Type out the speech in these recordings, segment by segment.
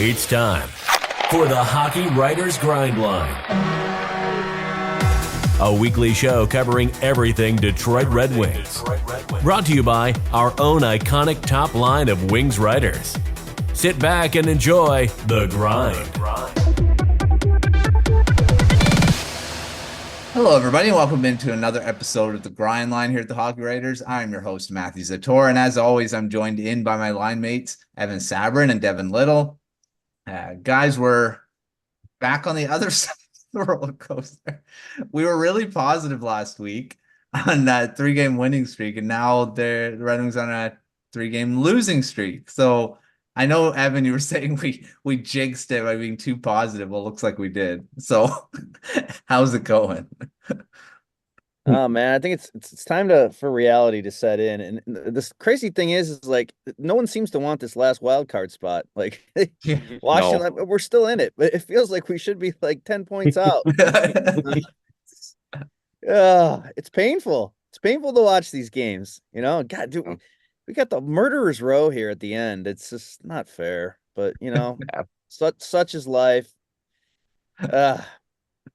It's time for the Hockey Writers Grindline, a weekly show covering everything Detroit Red Wings. Brought to you by our own iconic top line of Wings writers. Sit back and enjoy The Grind. Hello, everybody, and welcome into another episode of The Grind Line here at the Hockey Writers. I'm your host, Matthew Zator, and as always, I'm joined in by my line mates, Evan Sabourin and Devin Little. Guys, we're back on the other side of the roller coaster. We were really positive last week on that 3-game winning streak, and now the Red Wings on a 3-game losing streak. So I know, Evan, you were saying we jinxed it by being too positive. Well, it looks like we did. So how's it going? Oh man, I think it's time for reality to set in. And this crazy thing is like no one seems to want this last wild card spot. Like Washington, no. We're still in it, but it feels like we should be like 10 points out. It's painful. It's painful to watch these games. You know, God, dude, we got the murderer's row here at the end. It's just not fair. But you know, such is life.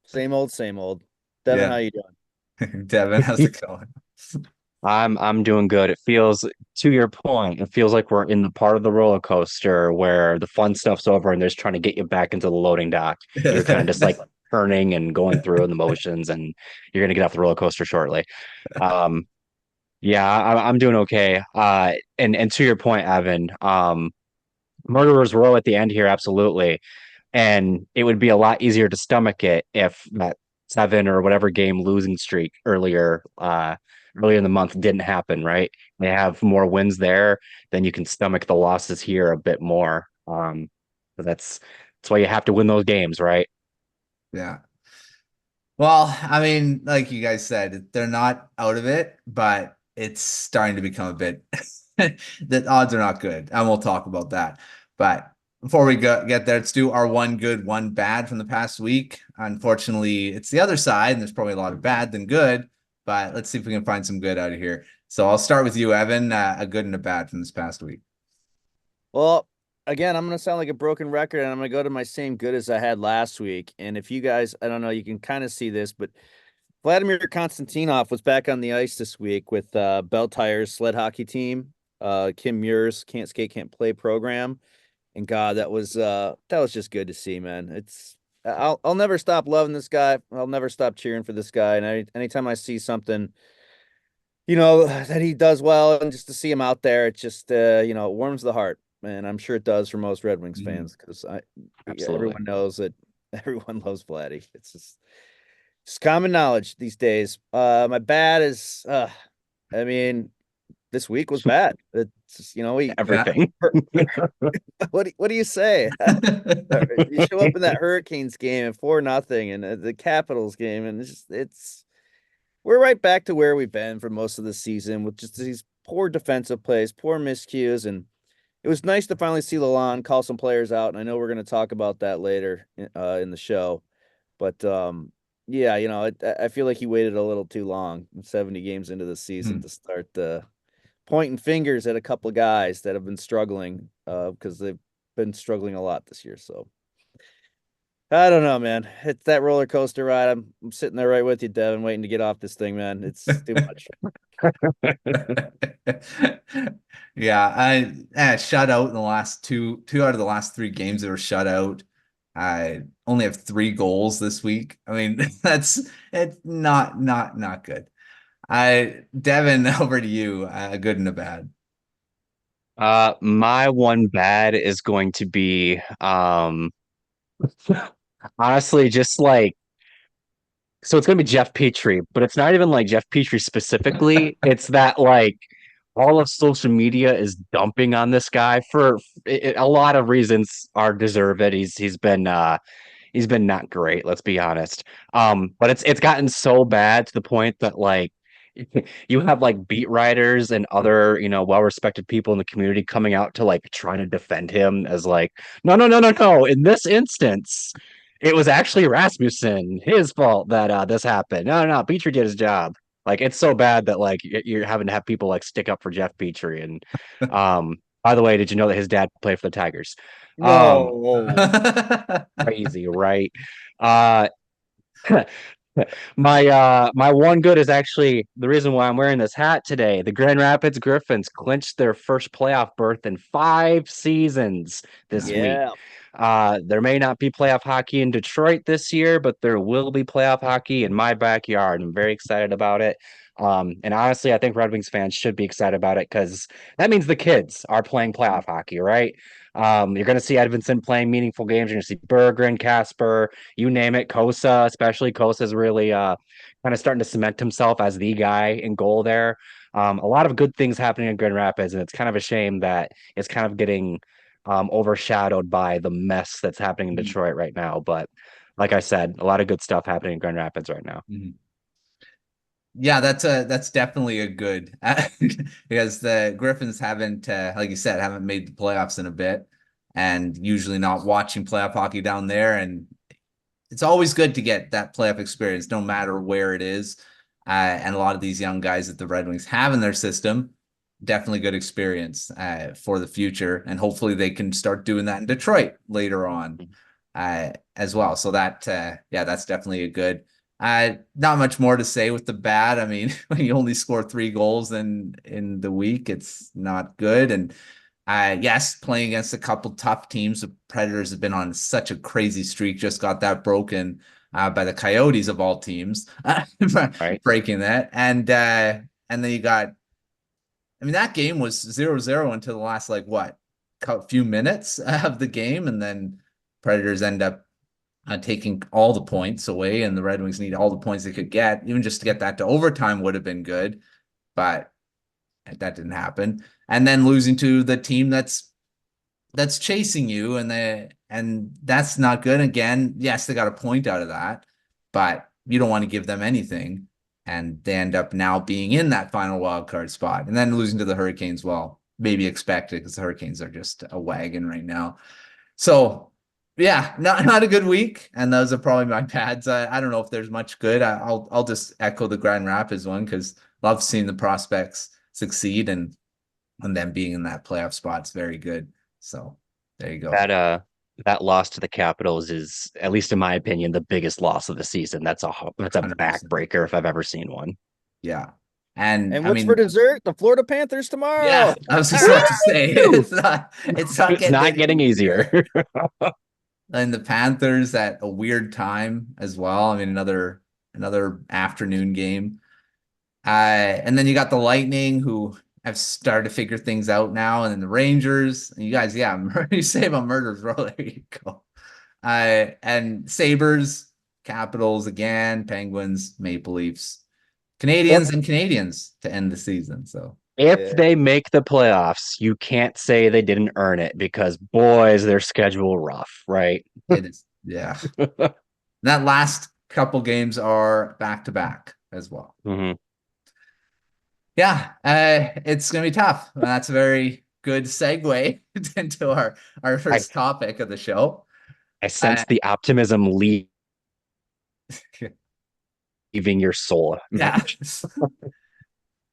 Same old, same old. Devin, how you doing? Devin, how's it going? I'm doing good. It feels, to your point, it feels like we're in the part of the roller coaster where the fun stuff's over and they're just trying to get you back into the loading dock. You're kind of just like turning and going through the motions, and you're gonna get off the roller coaster shortly. I'm doing okay. And to your point, Evan, murderer's row at the end here, absolutely. And it would be a lot easier to stomach it if that 7 or whatever game losing streak earlier in the month didn't happen, right? They have more wins there, then you can stomach the losses here a bit more. But that's why you have to win those games, right? Yeah. Well, I mean, like you guys said, they're not out of it, but it's starting to become a bit the odds are not good, and we'll talk about that. But before we get there, let's do our one good, one bad from the past week. Unfortunately, it's the other side, and there's probably a lot of bad than good, but let's see if we can find some good out of here. So I'll start with you, Evan, a good and a bad from this past week. Well, again, I'm going to sound like a broken record, and I'm going to go to my same good as I had last week. And if you guys, I don't know, you can kind of see this, but Vladimir Konstantinov was back on the ice this week with Bell Tire's sled hockey team, Kim Muir's Can't Skate, Can't Play program. And God, that was just good to see, man. I'll never stop loving this guy. I'll never stop cheering for this guy. And anytime I see something, you know, that he does well, and just to see him out there, it just it warms the heart. And I'm sure it does for most Red Wings fans, because everyone knows that everyone loves Vladdy. It's just common knowledge these days. My bad is, I mean, this week was bad. It's just, everything. What do you say? You show up in that Hurricanes game at 4-0, and the Capitals game, and we're right back to where we've been for most of the season, with just these poor defensive plays, poor miscues, and it was nice to finally see Lalonde call some players out, and I know we're going to talk about that later in the show, but I feel like he waited a little too long, 70 games into the season, to start pointing fingers at a couple of guys that have been struggling because they've been struggling a lot this year. So I don't know, man. It's that roller coaster ride. I'm sitting there right with you, Devin, waiting to get off this thing, man. It's too much. Yeah, I shut out in the last two out of the last 3 games that were shut out. I only have 3 goals this week. I mean, it's not good. Devin, over to you. A good and a bad. My one bad is going to be honestly just like, so it's gonna be Jeff Petrie, but it's not even like Jeff Petrie specifically. It's that like all of social media is dumping on this guy for a lot of reasons are deserved. He's been not great, let's be honest. But it's gotten so bad to the point that like you have like beat writers and other, well-respected people in the community coming out to like trying to defend him as like, no. In this instance, it was actually Rasmussen, his fault that this happened. No, Petrie did his job. Like, it's so bad that like you're having to have people like stick up for Jeff Petrie, and By the way, did you know that his dad played for the Tigers? No. Crazy, right? Uh, my one good is actually the reason why I'm wearing this hat today. The Grand Rapids Griffins clinched their first playoff berth in 5 seasons this week. Yeah. There may not be playoff hockey in Detroit this year, but there will be playoff hockey in my backyard. I'm very excited about it. And honestly, I think Red Wings fans should be excited about it because that means the kids are playing playoff hockey, right? You're going to see Edvinsson playing meaningful games. You're going to see Berggren, Casper, you name it. Kosa, especially Kosa's really kind of starting to cement himself as the guy in goal there. A lot of good things happening in Grand Rapids, and it's kind of a shame that it's kind of getting overshadowed by the mess that's happening in Detroit right now. But like I said, a lot of good stuff happening in Grand Rapids right now. Yeah, that's definitely a good because the Griffins haven't, like you said, haven't made the playoffs in a bit, and usually not watching playoff hockey down there. And it's always good to get that playoff experience, no matter where it is. And a lot of these young guys that the Red Wings have in their system, definitely good experience for the future, and hopefully they can start doing that in Detroit later on as well. So that, yeah, that's definitely a good. Not much more to say with the bad. I mean, when you only score 3 goals in the week, it's not good. And yes, playing against a couple tough teams. The Predators have been on such a crazy streak. Just got that broken by the Coyotes of all teams, Right. breaking that. And then you got. I mean, that game was 0-0 until the last few minutes of the game, and then Predators end up taking all the points away, and the Red Wings need all the points they could get. Even just to get that to overtime would have been good, but that didn't happen. And then losing to the team that's chasing you, and that's not good. Again, yes, they got a point out of that, but you don't want to give them anything, and they end up now being in that final wild card spot. And then losing to the Hurricanes, well, maybe expected because the Hurricanes are just a wagon right now. So yeah, not a good week, and those are probably my pads. I don't know if there's much good. I'll just echo the Grand Rapids one because love seeing the prospects succeed, and them being in that playoff spot's very good. So there you go. That loss to the Capitals is, at least in my opinion, the biggest loss of the season. That's a 100%. backbreaker if I've ever seen one. Yeah. And And I what's mean, for dessert? The Florida Panthers tomorrow. yeah, I was just about to say it's not getting easier. And the Panthers at a weird time as well. I mean, another afternoon game. And then you got the Lightning, who have started to figure things out now, and then the Rangers. And you guys, yeah, you say about Murderers Row, there you go. And Sabres, Capitals again, Penguins, Maple Leafs, Canadians, and Canadians to end the season. So if they make the playoffs, you can't say they didn't earn it because boy, is their schedule rough, right? it is, yeah. That last couple games are back to back as well. Yeah, it's gonna be tough. That's a very good segue into our first topic of the show. I sense the optimism leaving your soul. Yeah.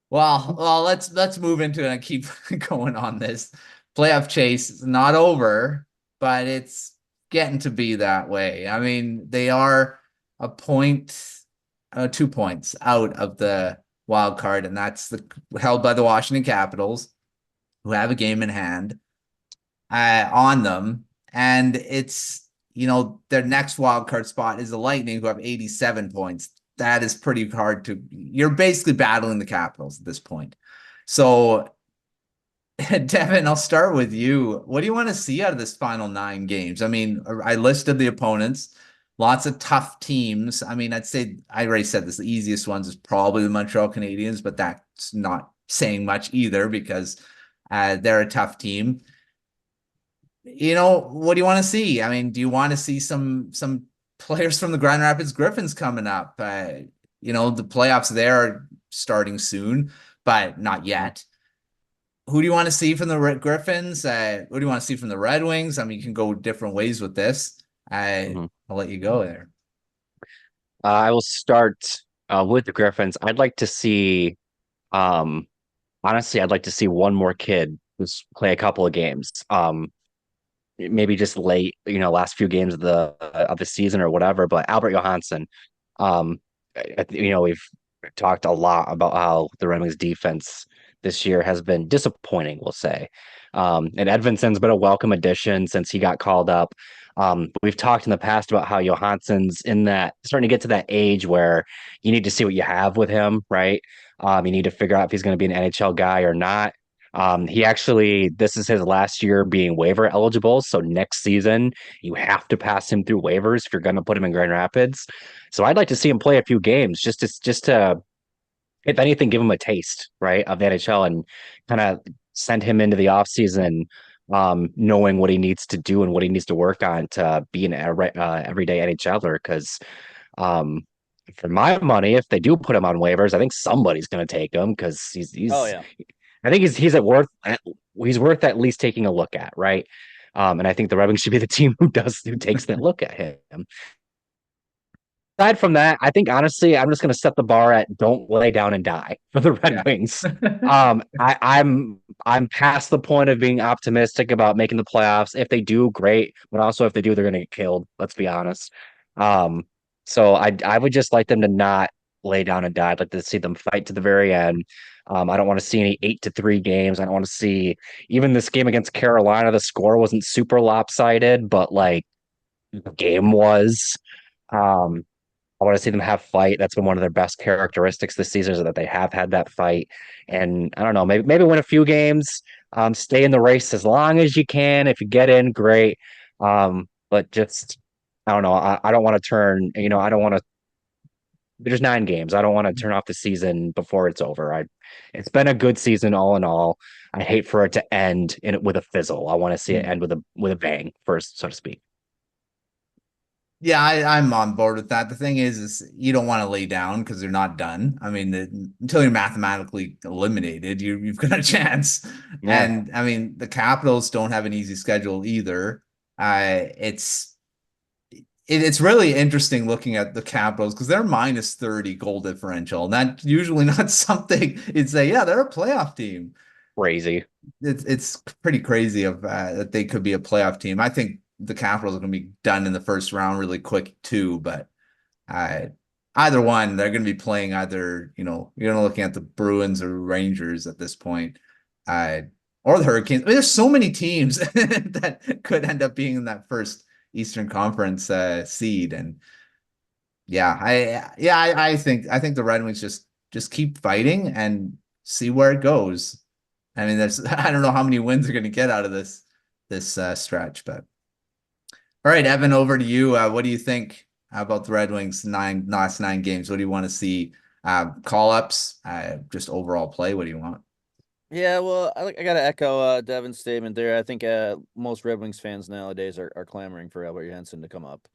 Well, let's move into it and keep going on this. Playoff chase is not over, but it's getting to be that way. I mean, they are a point, 2 points out of the wild card, and that's held by the Washington Capitals, who have a game in hand on them. And it's, their next wild card spot is the Lightning, who have 87 points. That is pretty hard you're basically battling the Capitals at this point. So Devin, I'll start with you. What do you want to see out of this final 9 games? I mean, I listed the opponents, lots of tough teams. I mean, I'd say, I already said this, the easiest ones is probably the Montreal Canadiens, but that's not saying much either because they're a tough team. What do you want to see? I mean, do you want to see some players from the Grand Rapids Griffins coming up? The playoffs there are starting soon, but not yet. Who do you want to see from the Griffins? What do you want to see from the Red Wings? I mean, you can go different ways with this. I'll let you go there. I will start with the Griffins. I'd like to see, honestly, I'd like to see one more kid just play a couple of games. Maybe just late, last few games of the season or whatever. But Albert Johansson, we've talked a lot about how the Red Wings defense this year has been disappointing, we'll say. And Edvinson's been a welcome addition since he got called up. We've talked in the past about how Johansson's starting to get to that age where you need to see what you have with him, right? You need to figure out if he's going to be an NHL guy or not. This is his last year being waiver eligible. So next season, you have to pass him through waivers if you're going to put him in Grand Rapids. So I'd like to see him play a few games just to, if anything, give him a taste, right, of the NHL and kind of send him into the offseason knowing what he needs to do and what he needs to work on to be an everyday NHLer. Because for my money, if they do put him on waivers, I think somebody's going to take him because he's Oh yeah. I think he's worth at least taking a look at, right? And I think the Red Wings should be the team who takes that look at him. Aside from that, I think honestly, I'm just going to set the bar at don't lay down and die for the Red Wings. I'm past the point of being optimistic about making the playoffs. If they do, great, but also if they do, they're going to get killed. Let's be honest. So I would just like them to not lay down and die. I'd like to see them fight to the very end. I don't want to see any 8-3 games. I don't want to see even this game against Carolina. The score wasn't super lopsided, but like the game was. I want to see them have fight. That's been one of their best characteristics this season is that they have had that fight. And I don't know, maybe win a few games, stay in the race as long as you can. If you get in, great. But just, I don't know. I don't want to turn, I don't want to, there's 9 games. I don't want to turn off the season before it's over. It's been a good season all in all. I hate for it to end with a fizzle. I want to see it end with a bang first, so to speak. Yeah, I'm on board with that. The thing is you don't want to lay down because they're not done. I mean, until you're mathematically eliminated, you've got a chance. Yeah. And I mean, the Capitals don't have an easy schedule either. It's really interesting looking at the Capitals because they're minus 30 goal differential, and that's usually not something you'd say. Yeah, they're a playoff team. Crazy. It's pretty crazy that they could be a playoff team. I think the Capitals are going to be done in the first round really quick too, but either one, they're going to be playing either, you're looking at the Bruins or Rangers at this point, or the Hurricanes. I mean, there's so many teams that could end up being in that first Eastern Conference seed. And I think the Red Wings just keep fighting and see where it goes. I mean, I don't know how many wins they're going to get out of this stretch, but all right, Evan, over to you. What do you think about the Red Wings last 9 games? What do you want to see? Call-ups, just overall play. What do you want? Yeah, well, I got to echo Devin's statement there. I think most Red Wings fans nowadays are clamoring for Albert Johansson to come up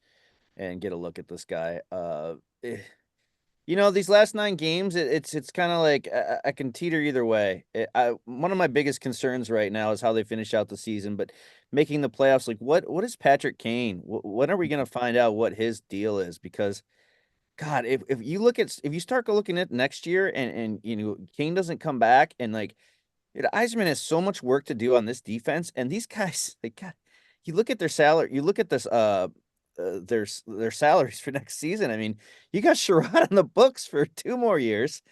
and get a look at this guy. These last 9 games, it's kind of like I can teeter either way. One of my biggest concerns right now is how they finish out the season, but making the playoffs, like what is Patrick Kane? When are we going to find out what his deal is? Because God, if you start looking at next year and Kane doesn't come back and like Yzerman has so much work to do on this defense, and these guys, God, you look at their salary, you look at this their salaries for next season. I mean, you got Sherrod on the books for 2 more years.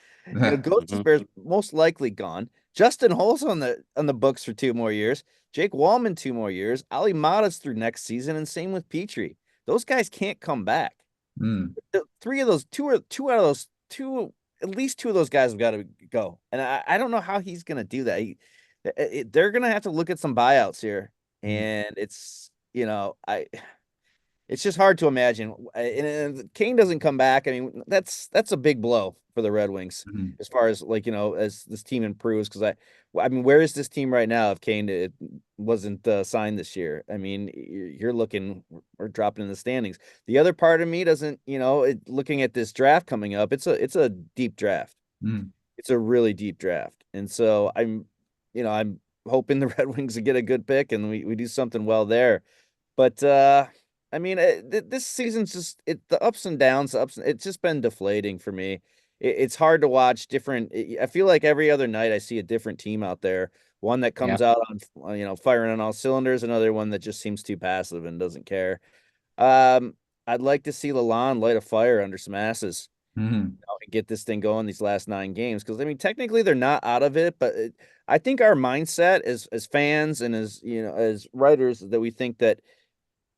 Ghost Bears most likely gone. Justin Hole's on the books for 2 more years. Jake Wallman 2 more years. Ali Mata's through next season, and same with Petrie. Those guys can't come back. At least 2 of those guys have got to go, and I don't know how he's going to do that. They're going to have to look at some buyouts here, and it's it's just hard to imagine. And Kane doesn't come back. I mean, that's a big blow for the Red Wings as far as as this team improves. Because I mean, where is this team right now if Kane wasn't signed this year? I mean, you're looking or dropping in the standings. The other part of me doesn't, looking at this draft coming up, it's a deep draft. It's a really deep draft, and so I'm hoping the Red Wings get a good pick and we do something well there. But I mean, this season's just the ups and downs, it's just been deflating for me. It's hard to watch different. I feel like every other night I see a different team out there, One that comes out on, firing on all cylinders. Another one that just seems too passive and doesn't care. I'd like to see Lalonde light a fire under some asses, Mhm. and get this thing going these last 9 games. Because I mean, technically they're not out of it, but I think our mindset as fans and as writers that we think that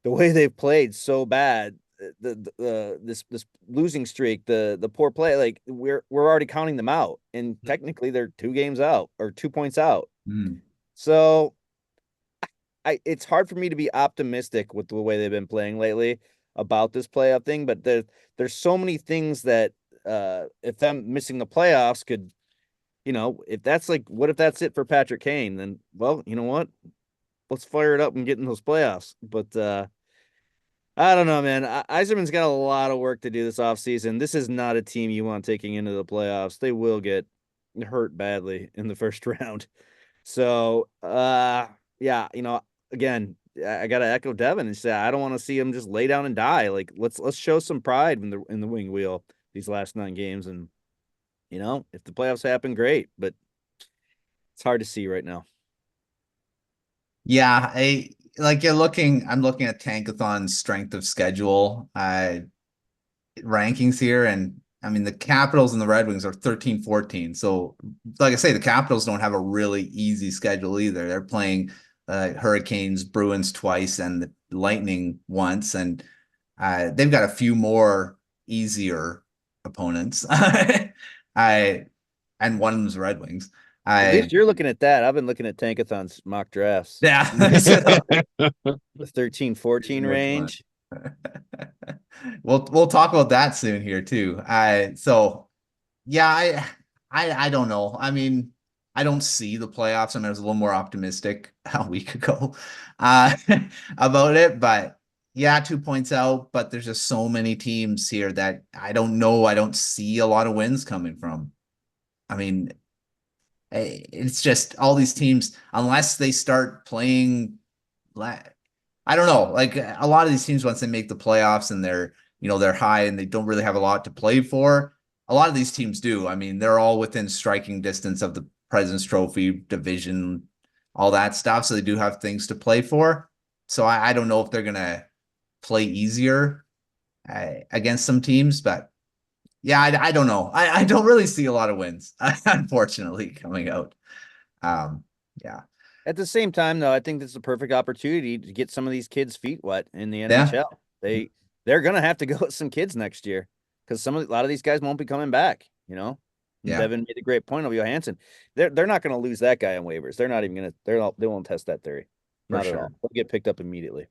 the way they've played so bad, this losing streak, the poor play, like we're already counting them out, and technically they're 2 games out or 2 points out. Mhm. So it's hard for me to be optimistic with the way they've been playing lately about this playoff thing, but there's so many things that if them missing the playoffs could, if that's like, what if that's it for Patrick Kane, then, well, you know what? Let's fire it up and get in those playoffs. But I don't know, man. Yzerman's got a lot of work to do this offseason. This is not a team you want taking into the playoffs. They will get hurt badly in the first round. So, yeah, again, I gotta echo Devin and say I don't want to see him just lay down and die. Like let's show some pride in the wing wheel these last 9 games, and if the playoffs happen, great, but it's hard to see right now. Yeah, I'm looking at Tankathon's strength of schedule rankings here, and I mean the Capitals and the Red Wings are 13-14. So like I say, the Capitals don't have a really easy schedule either. They're playing Hurricanes, Bruins twice, and the Lightning once, and they've got a few more easier opponents. And one of them's Red Wings. At least you're looking at that. I've been looking at Tankathon's mock drafts. Yeah. The 13-14 range. We'll talk about that soon here too. So yeah, I don't know. I mean, I don't see the playoffs. I mean, I was a little more optimistic a week ago about it, but yeah, 2 points out, but there's just so many teams here that I don't know. I don't see a lot of wins coming from. I mean, it's just all these teams, unless they start playing, I don't know. Like a lot of these teams, once they make the playoffs and they're high and they don't really have a lot to play for. A lot of these teams do. I mean, they're all within striking distance of the President's Trophy, division, all that stuff. So they do have things to play for. So I don't know if they're gonna play easier against some teams, but yeah, I don't know. I don't really see a lot of wins, unfortunately, coming out. Yeah. At the same time, though, I think this is a perfect opportunity to get some of these kids' feet wet in the Yeah. NHL. They're gonna have to go with some kids next year because a lot of these guys won't be coming back. Yeah. Devin made a great point of Johansson. They're not gonna lose that guy on waivers. They're not even gonna. They won't test that theory. Not at all. They'll get picked up immediately.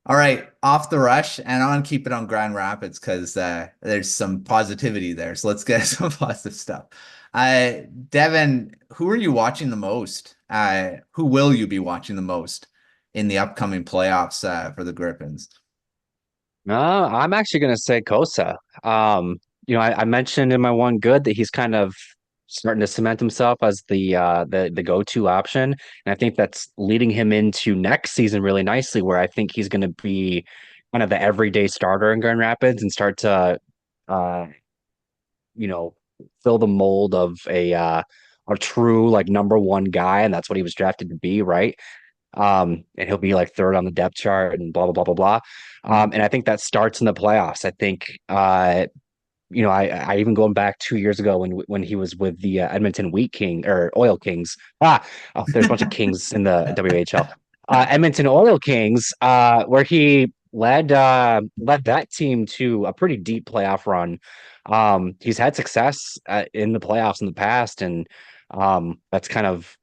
All right, off the rush, and I want to keep it on Grand Rapids because there's some positivity there. So let's get some positive stuff. Devin, who are you watching the most? Who will you be watching the most in the upcoming playoffs for the Griffins? I'm actually going to say Kosa. I mentioned in my one good that he's kind of starting to cement himself as the go-to option, and I think that's leading him into next season really nicely, where I think he's going to be kind of the everyday starter in Grand Rapids and start to, fill the mold of a true like number 1 guy, and that's what he was drafted to be, right? And he'll be like 3rd on the depth chart and blah blah blah blah blah. And I think that starts in the playoffs. I think I even going back 2 years ago when he was with the Edmonton Wheat King or Oil Kings. There's a bunch of Kings in the WHL. Edmonton Oil Kings, where he led that team to a pretty deep playoff run. He's had success in the playoffs in the past, and that's kind of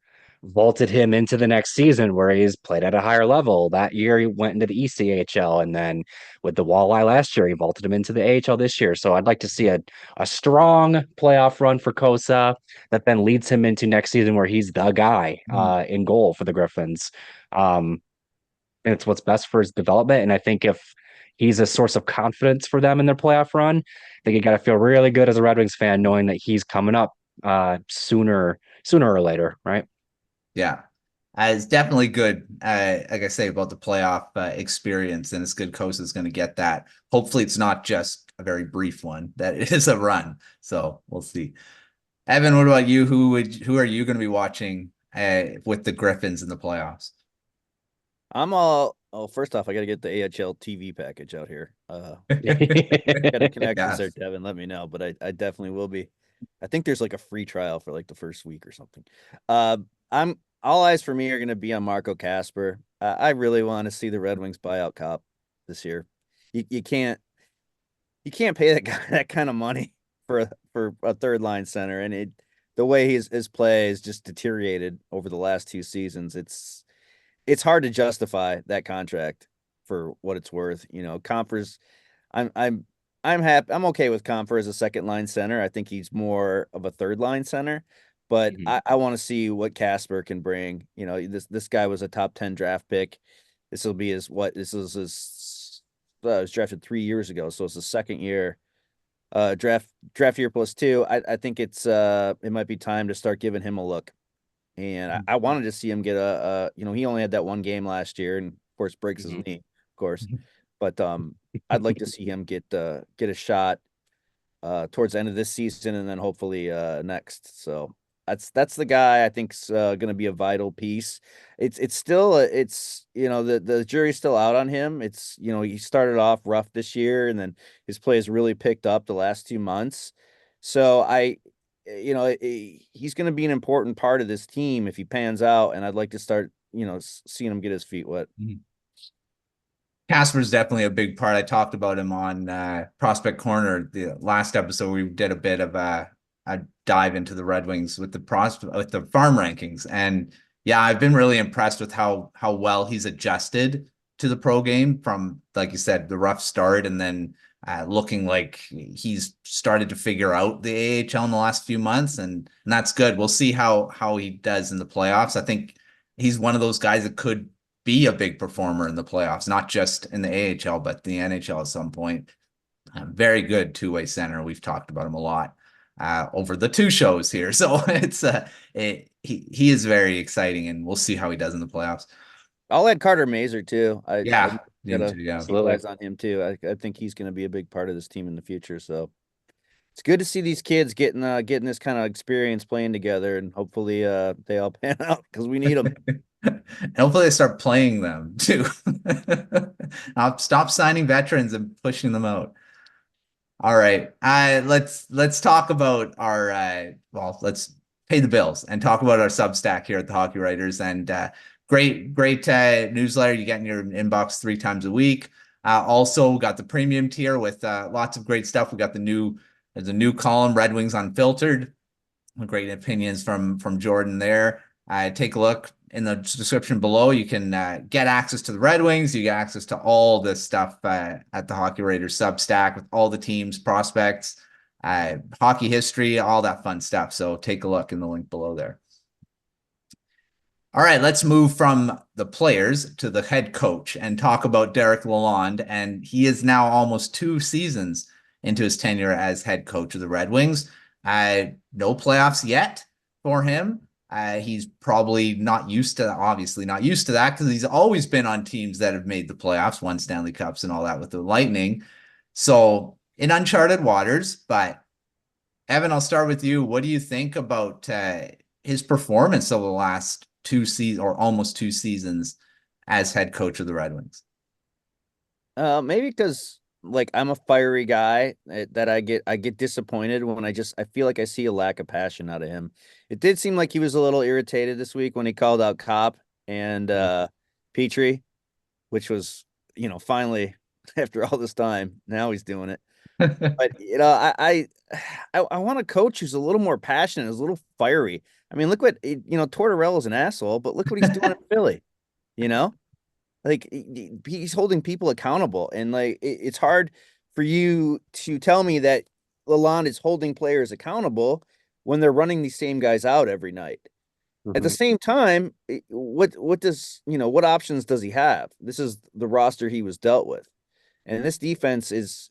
vaulted him into the next season where he's played at a higher level. That year he went into the ECHL, and then with the Walleye last year, he vaulted him into the AHL this year. So I'd like to see a strong playoff run for Kosa that then leads him into next season where he's the guy in goal for the Griffins. And it's what's best for his development. And I think if he's a source of confidence for them in their playoff run, I think you got to feel really good as a Red Wings fan knowing that he's coming up sooner or later, right? Yeah, it's definitely good. Like I say about the playoff experience, and it's good Kosa is going to get that. Hopefully, it's not just a very brief one; that it is a run. So we'll see. Evan, what about you? Who are you going to be watching with the Griffins in the playoffs? I'm all. Oh, first off, I got to get the AHL TV package out here. Got a connections there, Yes. Devin. Let me know, but I definitely will be. I think there's like a free trial for like the first week or something. Uh, I'm all eyes for me are going to be on Marco Casper. I really want to see the Red Wings buyout cop this year. You can't pay that guy that kind of money for a third line center, and the way his play has just deteriorated over the last 2 seasons. It's hard to justify that contract for what it's worth. You know, Compher's I'm I'm I'm happy. I'm okay with Compher as a second line center. I think he's more of a third line center, but Mhm. I want to see what Casper can bring. You know, this guy was a top 10 draft pick. This will be his what this is his was drafted 3 years ago, so it's the second year. Draft year plus two. I think it might be time to start giving him a look. And I wanted to see him get he only had that one game last year, and of course breaks his knee, of course. But I'd like to see him get a shot towards the end of this season, and then hopefully next. So that's the guy I think's going to be a vital piece. It's still the jury's still out on him. He started off rough this year, and then his play has really picked up the last 2 months. So he's going to be an important part of this team if he pans out, and I'd like to start seeing him get his feet wet. Casper's definitely a big part. I talked about him on Prospect Corner the last episode. We did a bit of a dive into the Red Wings with the farm rankings, and yeah, I've been really impressed with how well he's adjusted to the pro game from, like you said, the rough start, and then looking like he's started to figure out the AHL in the last few months, and that's good. We'll see how he does in the playoffs. I think he's one of those guys that could be a big performer in the playoffs, not just in the AHL, but the NHL at some point. Very good two-way center. We've talked about him a lot over the 2 shows here. So he is very exciting, and we'll see how he does in the playoffs. I'll add Carter Mazer too. I Yeah, gotta yeah. keep eyes on him too. I think he's going to be a big part of this team in the future. So it's good to see these kids getting this kind of experience playing together, and hopefully they all pan out because we need them. And hopefully they start playing them too. I'll stop signing veterans and pushing them out. All right. Let's talk about our let's pay the bills and talk about our Substack here at the Hockey Writers. And great newsletter you get in your inbox 3 times a week. Also got the premium tier with lots of great stuff. We got there's a new column, Red Wings Unfiltered. Great opinions from Jordan there. Take a look in the description below. You can get access to the Red Wings. You get access to all this stuff at the Hockey Writers Substack with all the teams, prospects, hockey history, all that fun stuff. So take a look in the link below there. All right, let's move from the players to the head coach and talk about Derek Lalonde. And he is now almost 2 seasons into his tenure as head coach of the Red Wings. No playoffs yet for him. He's probably obviously not used to that, because he's always been on teams that have made the playoffs, won Stanley Cups and all that with the Lightning. So in uncharted waters. But Evan, I'll start with you. What do you think about his performance over the last 2 seasons, or almost 2 seasons, as head coach of the Red Wings? Maybe because I'm a fiery guy that I get disappointed when I feel like I see a lack of passion out of him. It did seem like he was a little irritated this week when he called out Kopp and Petrie, which was, finally after all this time, now he's doing it. But I want a coach who's a little more passionate, is a little fiery. I mean, look what Tortorella's an asshole, but look what he's doing in Philly. Like he's holding people accountable, and it's hard for you to tell me that Lalonde is holding players accountable when they're running these same guys out every night. At the same time, what options does he have? This is the roster he was dealt with, and this defense is,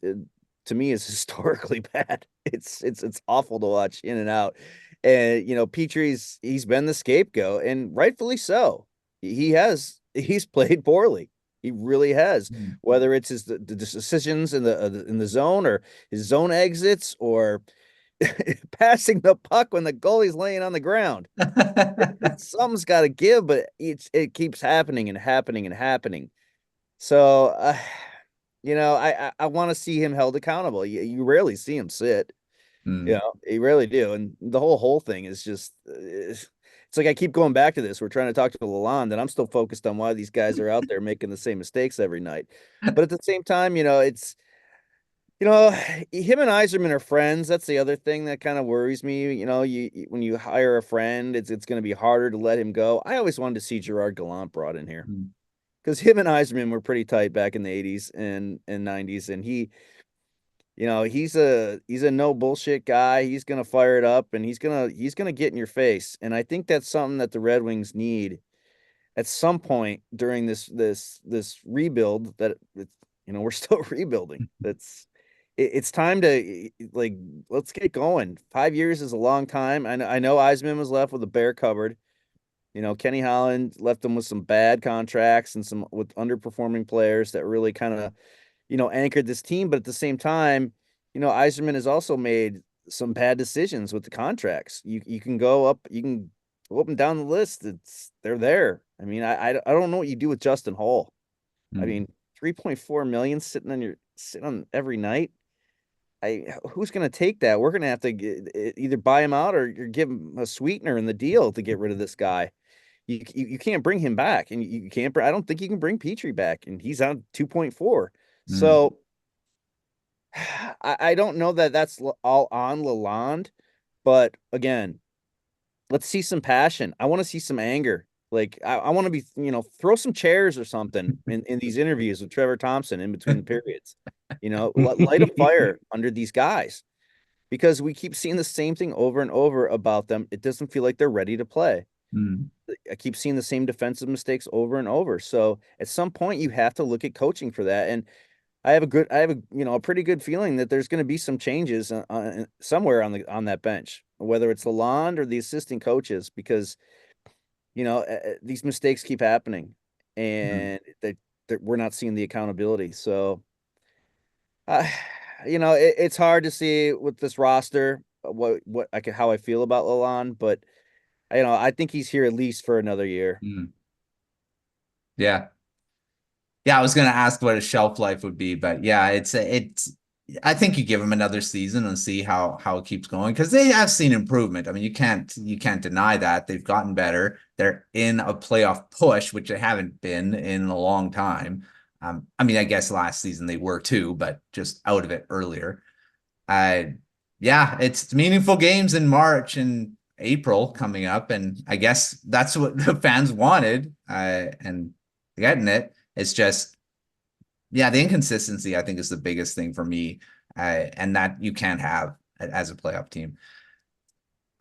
to me, is historically bad. It's awful to watch in and out. And he's been the scapegoat, and rightfully so. He's played poorly. He really has. Whether it's the decisions in the zone, or his zone exits, or passing the puck when the goalie's laying on the ground. Something's got to give, but it keeps happening and happening and happening. So, I want to see him held accountable. You rarely see him sit. You really do. And the whole thing is just, it's like I keep going back to this. We're trying to talk to Lalonde, and I'm still focused on why these guys are out there making the same mistakes every night. But at the same time, it's, him and Yzerman are friends. That's the other thing that kind of worries me. When you hire a friend, it's going to be harder to let him go. I always wanted to see Gerard Gallant brought in here because him and Yzerman were pretty tight back in the 80s and 90s, and he's a no bullshit guy. He's gonna fire it up and he's gonna get in your face. And I think that's something that the Red Wings need at some point during this rebuild that we're still rebuilding. It's time to let's get going. 5 years is a long time. I know Yzerman was left with a bare cupboard. Kenny Holland left them with some bad contracts and some with underperforming players that really kind of anchored this team. But at the same time, Yzerman has also made some bad decisions with the contracts. You can go up and down the list. They're there. I mean, I don't know what you do with Justin Hall. I mean, 3.4 million sitting on every night. Who's going to take that? We're going to have to either buy him out or give him a sweetener in the deal to get rid of this guy. You can't bring him back, and you can't. I don't think you can bring Petrie back, and he's on 2.4. So I don't know that that's all on Lalonde, but again, let's see some passion. I want to see some anger. Like I want to be, throw some chairs or something in these interviews with Trevor Thompson in between the periods. Light a fire under these guys because we keep seeing the same thing over and over about them. It doesn't feel like they're ready to play. I keep seeing the same defensive mistakes over and over. So at some point you have to look at coaching for that. And I have a pretty good feeling that there's going to be some changes somewhere on that bench, whether it's Lalonde or the assistant coaches, because these mistakes keep happening, and we're not seeing the accountability. So, it's hard to see with this roster how I feel about Lalonde, but I think he's here at least for another year. Yeah. Yeah, I was going to ask what his shelf life would be, but yeah, it's I think you give him another season and see how it keeps going, because they have seen improvement. I mean, you can't deny that they've gotten better. They're in a playoff push, which they haven't been in a long time. I mean, I guess last season they were too, but just out of it earlier. Yeah, it's meaningful games in March and April coming up, and I guess that's what the fans wanted, and getting it. It's just, yeah, the inconsistency, I think, is the biggest thing for me, and that you can't have as a playoff team.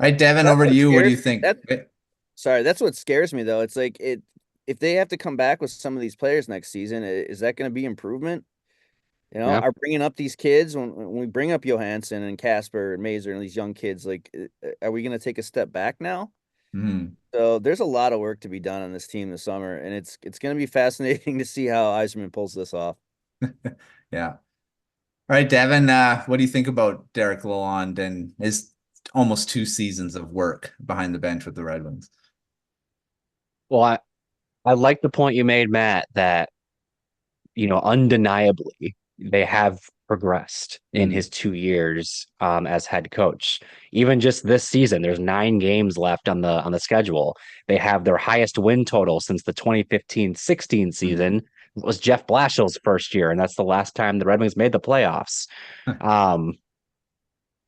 All right, Devin, over to you. What do you think? That's what scares me, though. It's like if they have to come back with some of these players next season, is that going to be improvement? Are bringing up these kids when we bring up Johansson and Casper and Mazur and these young kids, like, are we going to take a step back now? So there's a lot of work to be done on this team this summer, and it's going to be fascinating to see how Yzerman pulls this off. Yeah. All right, Devin, what do you think about Derek Lalonde and his almost 2 seasons of work behind the bench with the Red Wings? Well, I like the point you made, Matt, that undeniably they have progressed in his 2 years as head coach. Even just this season, there's 9 games left on the schedule. They have their highest win total since the 2015-16 season. It was Jeff Blashill's first year, and that's the last time the Red Wings made the playoffs.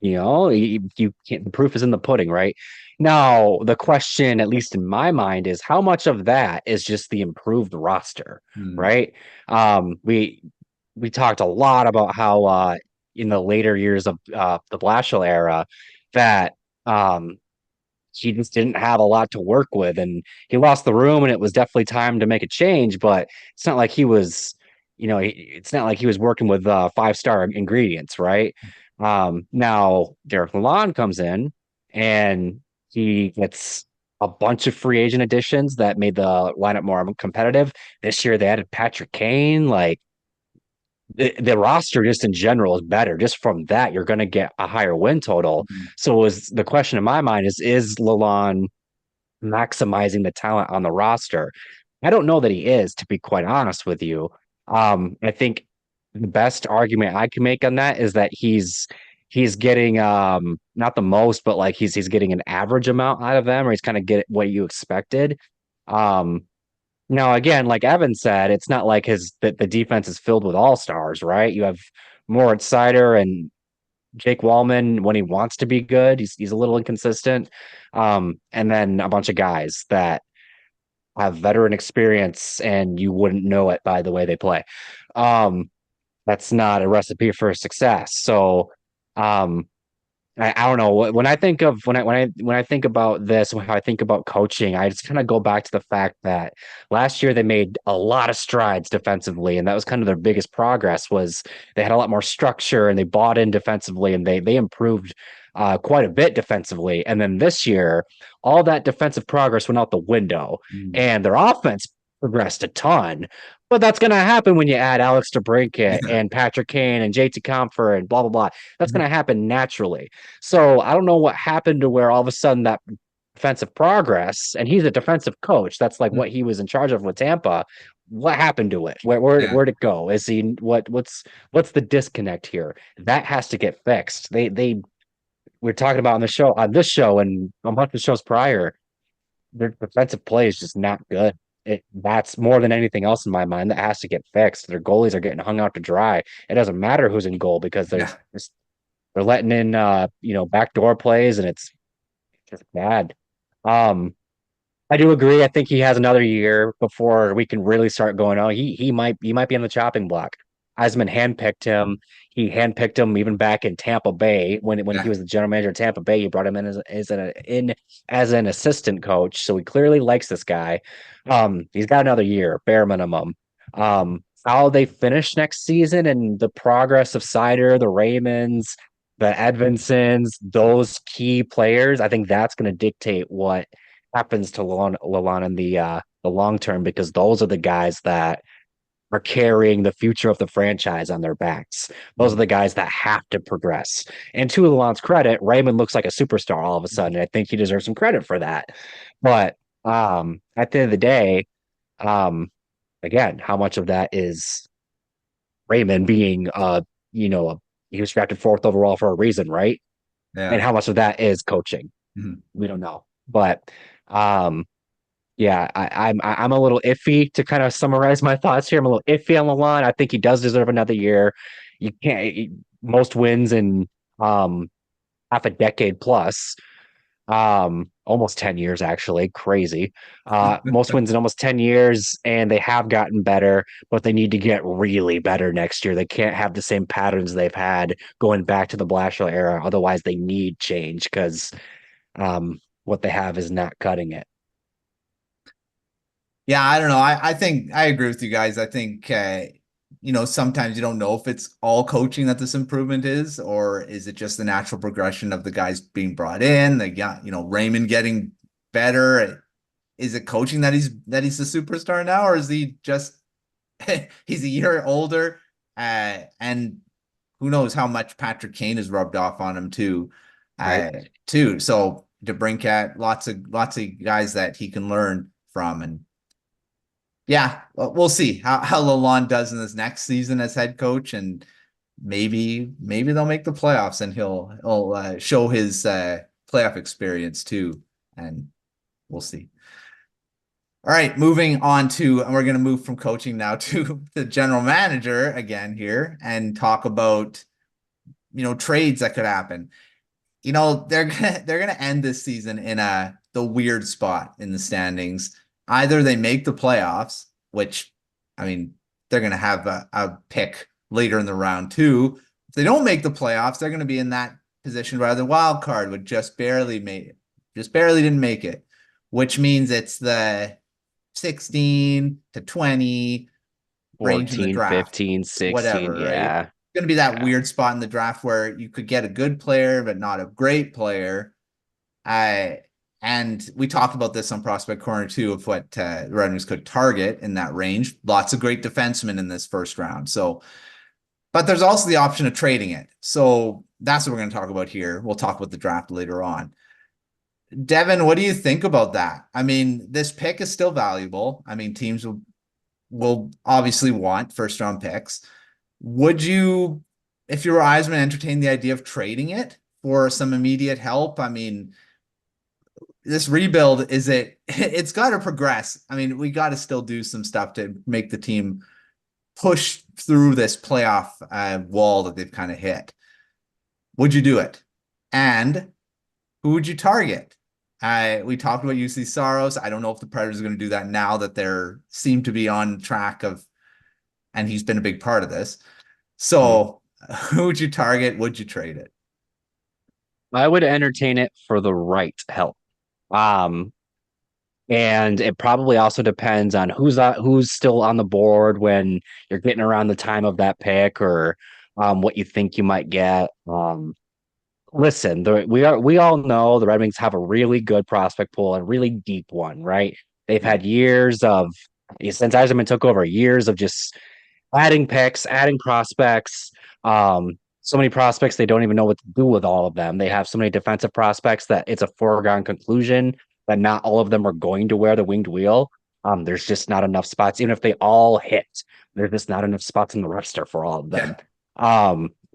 You can't. The proof is in the pudding, right? Now, the question, at least in my mind, is how much of that is just the improved roster, right? We talked a lot about how in the later years of the Blashill era that he just didn't have a lot to work with, and he lost the room, and it was definitely time to make a change. But it's not like he was, it's not like he was working with 5-star ingredients, right? Now Derek Lalonde comes in, and he gets a bunch of free agent additions that made the lineup more competitive. This year they added Patrick Kane. Like, the roster just in general is better. Just from that, you're going to get a higher win total. So is the question in my mind is Lalonde maximizing the talent on the roster? I don't know that he is, to be quite honest with you. I think the best argument I can make on that is that he's getting not the most, but like he's getting an average amount out of them, or he's kind of get what you expected. Um, Now again, like Evan said, it's not like the defense is filled with all stars, right? You have Moritz Sider and Jake Wallman when he wants to be good. He's a little inconsistent. And then a bunch of guys that have veteran experience and you wouldn't know it by the way they play. Um, that's not a recipe for success. So um I don't know when I think of when I think about this, when I think about coaching, I just kind of go back to the fact that last year they made a lot of strides defensively, and that was kind of their biggest progress was they had a lot more structure and they bought in defensively and they improved quite a bit defensively. And then this year, all that defensive progress went out the window, and their offense progressed a ton. But that's going to happen when you add Alex DeBrincat and Patrick Kane and JT Comfer and blah blah blah. That's going to happen naturally. So I don't know what happened to where all of a sudden that defensive progress, and he's a defensive coach. That's like what he was in charge of with Tampa. What happened to it? Where'd it go? Is he what's the disconnect here? That has to get fixed. They we're talking about on this show and a bunch of shows prior. Their defensive play is just not good. That's more than anything else in my mind that has to get fixed. Their goalies are getting hung out to dry. It doesn't matter who's in goal because they're letting in backdoor plays and it's just bad. I do agree. I think he has another year before we can really start going. Oh, he might be on the chopping block. Yzerman handpicked him. He handpicked him even back in Tampa Bay when he was the general manager of Tampa Bay. He brought him in as an assistant coach. So he clearly likes this guy. He's got another year, bare minimum. How they finish next season and the progress of Sider, the Raymonds, the Edvinsons, those key players, I think that's going to dictate what happens to Lalonde in the long term, because those are the guys that are carrying the future of the franchise on their backs. Those are the guys that have to progress. And to Lalonde's credit, Raymond looks like a superstar all of a sudden. I think he deserves some credit for that. But at the end of the day, again, how much of that is Raymond being he was drafted 4th overall for a reason, right? Yeah. And how much of that is coaching? We don't know. But yeah, I'm a little iffy to kind of summarize my thoughts here. I'm a little iffy on Lalonde. I think he does deserve another year. You can't most wins in half a decade plus. Almost 10 years actually. Crazy. Most wins in almost 10 years, and they have gotten better, but they need to get really better next year. They can't have the same patterns they've had going back to the Blashill era. Otherwise, they need change because what they have is not cutting it. Yeah, I don't know. I think I agree with you guys. I think sometimes you don't know if it's all coaching that this improvement is, or is it just the natural progression of the guys being brought in? Raymond getting better. Is it coaching that he's the superstar now, or is he just he's a year older? And who knows how much Patrick Kane has rubbed off on him too. Right. So DeBrincat, lots of guys that he can learn from. And yeah, we'll see how Lalonde does in this next season as head coach, and maybe they'll make the playoffs and he'll show his playoff experience too, and we'll see. All right, moving on and we're going to move from coaching now to the general manager again here and talk about trades that could happen. They're gonna end this season in the weird spot in the standings. Either they make the playoffs, which, I mean, they're going to have a pick later in the round 2. If they don't make the playoffs, they're going to be in that position where the wild card would just barely didn't make it, which means it's the 16 to 20 range in the 14, draft, 15, 16, whatever, yeah. right? It's going to be that weird spot in the draft where you could get a good player, but not a great player. And we talked about this on Prospect Corner too, of what the Red Wings could target in that range. Lots of great defensemen in this first round. So But there's also the option of trading it. So that's what we're going to talk about here. We'll talk about the draft later on. Devin, what do you think about that? I mean, this pick is still valuable. I mean, teams will obviously want first round picks. Would you, if you were Yzerman, entertain the idea of trading it for some immediate help? I mean, this rebuild it's got to progress. I mean, we got to still do some stuff to make the team push through this playoff wall that they've kind of hit. Would you do it? And who would you target? We talked about UC Saros. I don't know if the Predators are going to do that now that they're seem to be on track of, and he's been a big part of this. So who would you target? Would you trade it? I would entertain it for the right help. Um, and it probably also depends on who's still on the board when you're getting around the time of that pick, or what you think you might get. Listen, we all know the Red Wings have a really good prospect pool, a really deep one, right? They've had years of, since Yzerman took over, years of just adding picks, adding prospects. So many prospects they don't even know what to do with all of them. They have so many defensive prospects that it's a foregone conclusion that not all of them are going to wear the winged wheel. There's just not enough spots, even if they all hit. There's just not enough spots in the roster for all of them.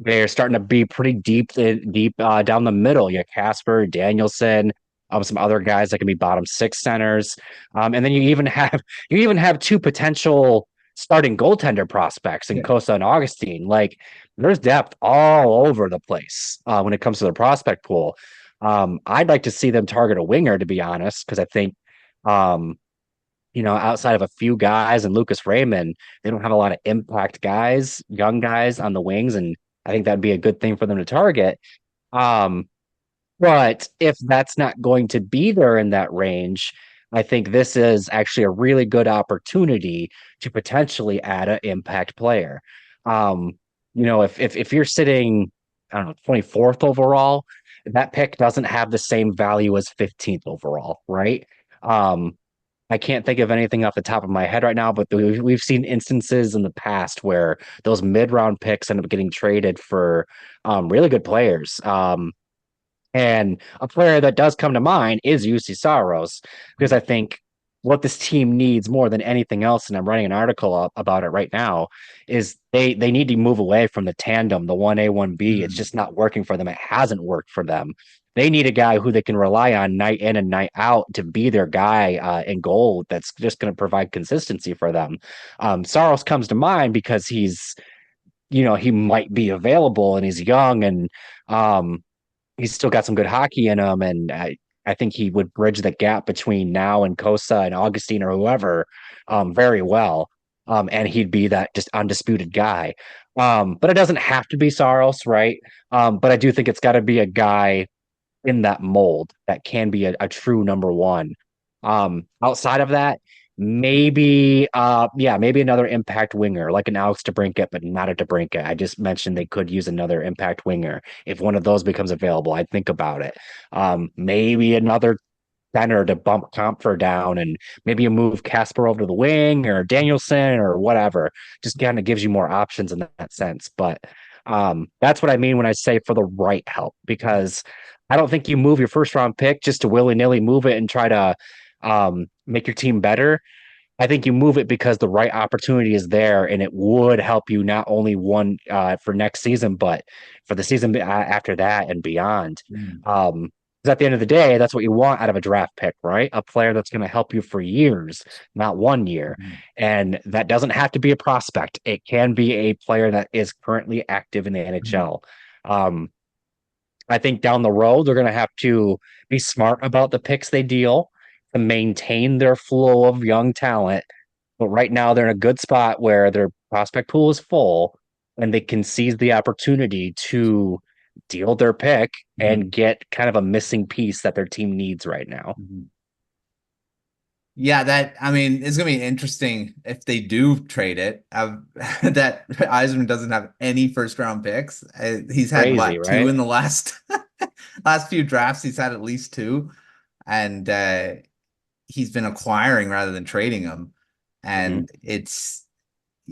They're starting to be pretty deep down the middle. You have Casper, Danielson, some other guys that can be bottom six centers, and then you even have two potential starting goaltender prospects in Costa and Augustine. Like, there's depth all over the place when it comes to the prospect pool. I'd like to see them target a winger, to be honest, because I think, outside of a few guys and Lucas Raymond, they don't have a lot of impact guys, young guys on the wings, and I think that'd be a good thing for them to target. Um, but if that's not going to be there in that range, I think this is actually a really good opportunity to potentially add an impact player. Um, if you're sitting, I don't know, 24th overall, that pick doesn't have the same value as 15th overall, right? Um, I can't think of anything off the top of my head right now, but we've seen instances in the past where those mid-round picks end up getting traded for really good players. And a player that does come to mind is UC Saros, because I think what this team needs more than anything else, and I'm writing an article about it right now, is they need to move away from the tandem, the 1A, 1B. It's just not working for them. It hasn't worked for them. They need a guy who they can rely on night in and night out to be their guy in goal that's just going to provide consistency for them. Saros comes to mind because he might be available and he's young, and he's still got some good hockey in him, and I think he would bridge the gap between now and Kosa and Augustine or whoever very well. And he'd be that just undisputed guy. But it doesn't have to be Saros, right? But I do think it's got to be a guy in that mold that can be a true number one. Outside of that, maybe another impact winger like an Alex DeBrincat, but not a DeBrincat. I just mentioned they could use another impact winger. If one of those becomes available, I'd think about it. Maybe another center to bump Comfer down, and maybe you move Casper over to the wing or Danielson or whatever. Just kind of gives you more options in that sense. But that's what I mean when I say for the right help, because I don't think you move your first round pick just to willy-nilly move it and try to make your team better. I think you move it because the right opportunity is there, and it would help you not only for next season, but for the season after that and beyond. Because at the end of the day, that's what you want out of a draft pick, right? A player that's going to help you for years, not 1 year. And that doesn't have to be a prospect. It can be a player that is currently active in the NHL. I think down the road, they're going to have to be smart about the picks they deal to maintain their flow of young talent. But right now, they're in a good spot where their prospect pool is full, and they can seize the opportunity to deal their pick and get kind of a missing piece that their team needs right now. Yeah, it's going to be interesting if they do trade it. That Yzerman doesn't have any first round picks. He's had Crazy, right? 2 in the last few drafts. He's had at least 2, and he's been acquiring rather than trading them. And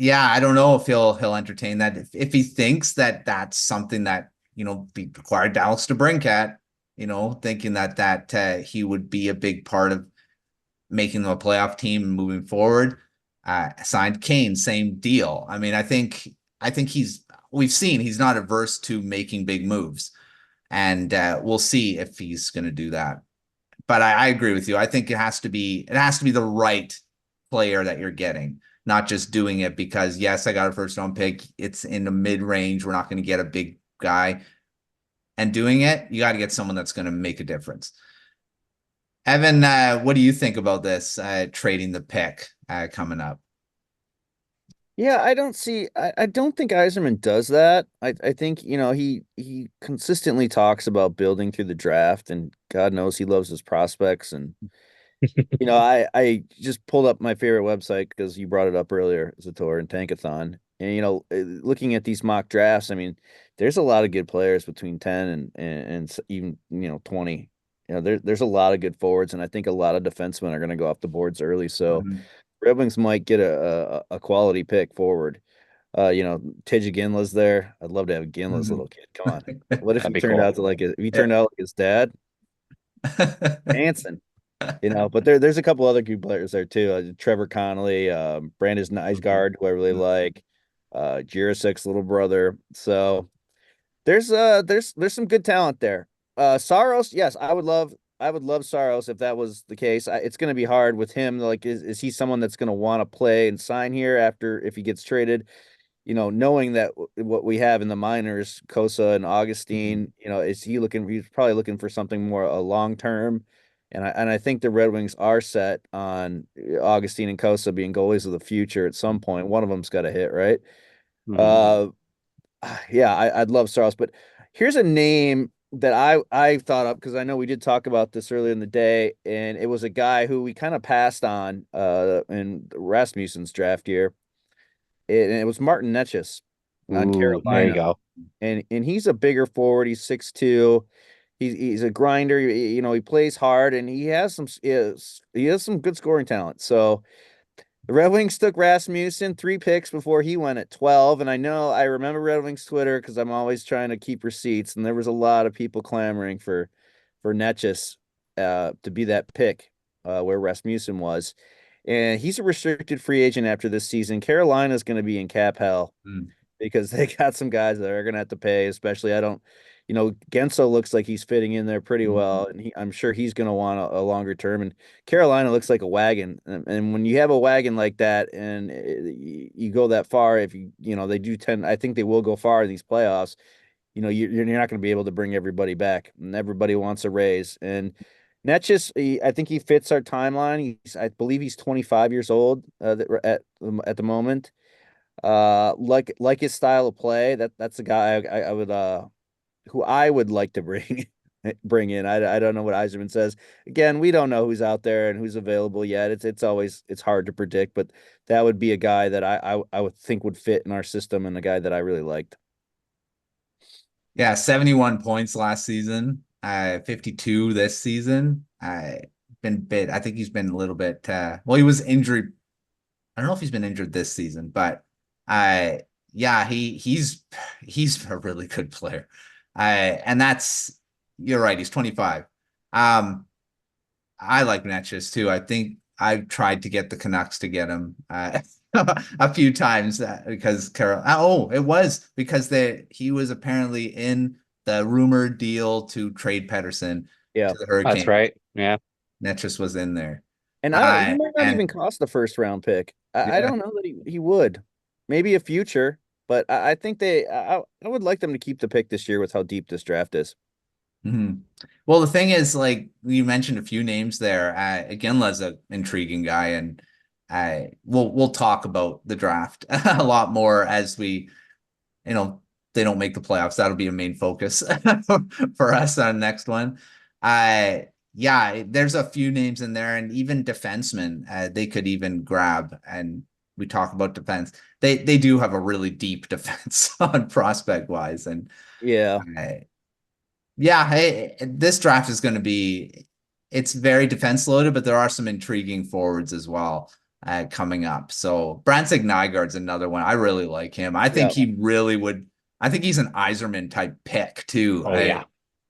Yeah, I don't know if he'll entertain that. If he thinks that that's something that, be required Dallas to bring Cat, thinking that he would be a big part of making them a playoff team and moving forward. Signed Kane, same deal. I mean, I think we've seen he's not averse to making big moves, and we'll see if he's going to do that. But I agree with you. I think it has to be the right player that you're getting, not just doing it because yes, I got a first round pick. It's in the mid range. We're not going to get a big guy, and doing it, you got to get someone that's going to make a difference. Evan, what do you think about this trading the pick coming up? Yeah, I don't think Yzerman does that. I think, he consistently talks about building through the draft, and God knows he loves his prospects. And, I just pulled up my favorite website because you brought it up earlier, Zator and Tankathon. And, looking at these mock drafts, I mean, there's a lot of good players between 10 and even, 20. There's a lot of good forwards, and I think a lot of defensemen are going to go off the boards early. So, Mhm. Red Wings might get a quality pick forward. Tej Ginla's there. I'd love to have Ginla's little kid. Come on. What if That'd he be turned cool. out to if he turned out like his dad? Hanson. But there's a couple other good players there too. Trevor Connolly, Brandon Nicegaard, who I really like, Jirasek's little brother. So there's some good talent there. Saros, yes, I would love Saros if that was the case. It's going to be hard with him. Like, is he someone that's going to want to play and sign here after if he gets traded? Knowing that what we have in the minors, Kosa and Augustine, is he looking? He's probably looking for something more a long term. And I think the Red Wings are set on Augustine and Kosa being goalies of the future at some point. One of them's got to hit, right? Mhm. Uh, yeah, I'd love Saros, but here's a name that I thought up because I know we did talk about this earlier in the day, and it was a guy who we kind of passed on in Rasmussen's draft year, and it was Martin Necas on Ooh, there you Carolina, go. and he's a bigger forward. He's 6'2". He's a grinder. He plays hard, and he has some good scoring talent. So the Red Wings took Rasmussen 3 picks before he went at 12. And I remember Red Wings Twitter because I'm always trying to keep receipts. And there was a lot of people clamoring for Netchus to be that pick where Rasmussen was. And he's a restricted free agent after this season. Carolina's going to be in cap hell Mm. because they got some guys that are going to have to pay, especially Genso looks like he's fitting in there pretty well, and I'm sure he's going to want a longer term. And Carolina looks like a wagon, and when you have a wagon like that, and you go that far, if they do tend, I think they will go far in these playoffs. You're not going to be able to bring everybody back, and everybody wants a raise. And I think he fits our timeline. I believe he's 25 years old at the moment. Like his style of play. That's a guy I would who I would like to bring in. I don't know what Yzerman says. Again, we don't know who's out there and who's available yet. It's hard to predict, but that would be a guy that I would think would fit in our system and a guy that I really liked. Yeah, 71 points last season, 52 this season. I think he's been a little bit, well, he was injured. I don't know if he's been injured this season, but yeah, he's a really good player. And you're right, he's 25. Um, I like Natchez too. I think I've tried to get the Canucks to get him a few times because Carol. Oh, it was because he was apparently in the rumored deal to trade Pedersen Yeah. to the That's Hurricane. right. Yeah. Natchez was in there. And he might not even And cost the first round pick. I yeah. don't know that he would. Maybe a future, but I think I would like them to keep the pick this year with how deep this draft is. Mhm. Well, the thing is, like you mentioned a few names there. Iginla's an intriguing guy, and we'll talk about the draft a lot more as you know, they don't make the playoffs. That'll be a main focus for us on the next one. Yeah, there's a few names in there, and even defensemen, they could even grab. And we talk about defense. They do have a really deep defense on prospect wise, and Yeah. uh, yeah, hey, this draft is going to be, it's very defense loaded, but there are some intriguing forwards as well. coming up. So Brandon Nygaard's another one. I really like him. I think he really would. I think he's an Yzerman type pick too. Oh yeah.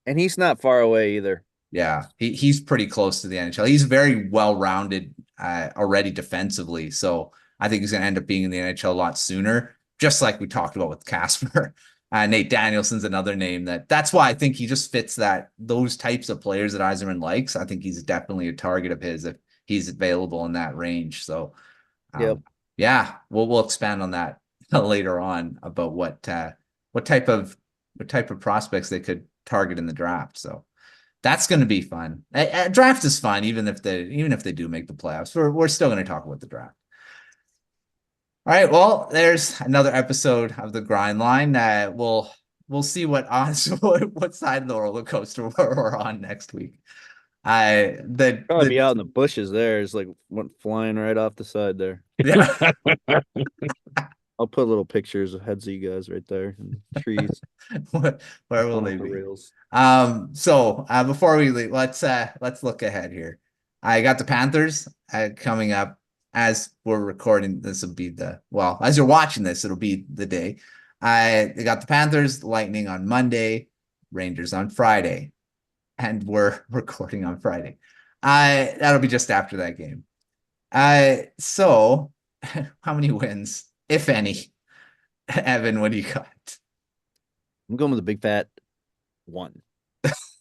And he's not far away either. Yeah, he's pretty close to the NHL. He's very well-rounded already defensively. So I think he's going to end up being in the NHL a lot sooner, just like we talked about with Casper. Nate Danielson's another name that's why I think he just fits those types of players that Yzerman likes. I think he's definitely a target of his if he's available in that range. So yeah, we'll expand on that later on about what type of prospects they could target in the draft. So that's going to be fun. Draft is fun, even if they do make the playoffs. We're still going to talk about the draft. All right. Well, there's another episode of the Grind Line. We'll see what side of the roller coaster we're on next week. Probably be out in the bushes there. It's like went flying right off the side there. Yeah. I'll put little pictures of heads of you guys right there in the trees. Where will they be? Rails. So before we leave, let's look ahead here. I got the Panthers coming up as we're recording. This will be as you're watching this, it'll be the day. I got the Panthers, Lightning on Monday, Rangers on Friday, and we're recording on Friday. That'll be just after that game. So how many wins, if any? Evan, what do you got? I'm going with a big fat 1.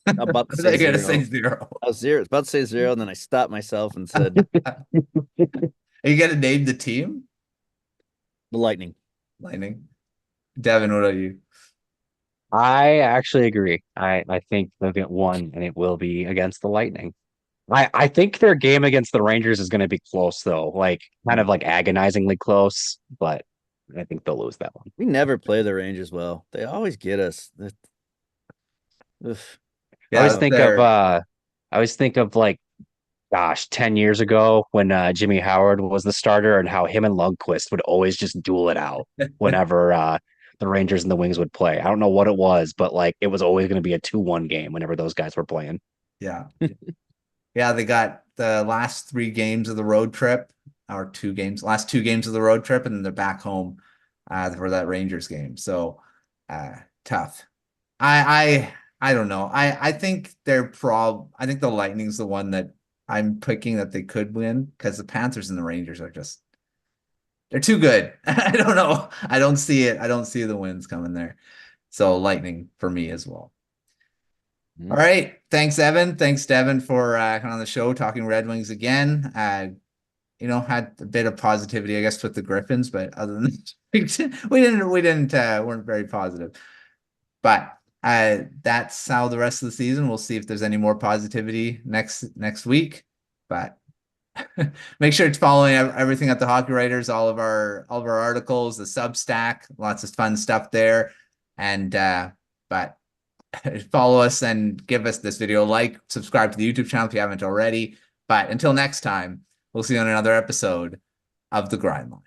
I'm about to say say 0. Say 0. I was about to say 0, and then I stopped myself and said, "Are you gonna name the team?" The Lightning. Devin, what are you? I actually agree. I think they'll get 1, and it will be against the Lightning. I think their game against the Rangers is going to be close, though, like kind of like agonizingly close, but I think they'll lose that one. We never play the Rangers well. They always get us. I always think of like, gosh, 10 years ago when Jimmy Howard was the starter and how him and Lundqvist would always just duel it out whenever the Rangers and the Wings would play. I don't know what it was, but like it was always going to be a 2-1 game whenever those guys were playing. Yeah. Yeah, they got the last 3 games of the road trip, or last 2 games of the road trip, and then they're back home for that Rangers game. So tough. I don't know. I think I think the Lightning's the one that I'm picking that they could win, because the Panthers and the Rangers are they're too good. I don't know. I don't see it. I don't see the wins coming there. So Lightning for me as well. All right. Thanks, Evan. Thanks, Devin, for coming on the show, talking Red Wings again. Had a bit of positivity, I guess, with the Griffins, but other than that, weren't very positive. But that's how the rest of the season. We'll see if there's any more positivity next week. But make sure it's following everything at the Hockey Writers, all of our articles, the Substack, lots of fun stuff there. And but follow us and give us this video subscribe to the YouTube channel if you haven't already. But until next time, we'll see you on another episode of The Grind Line.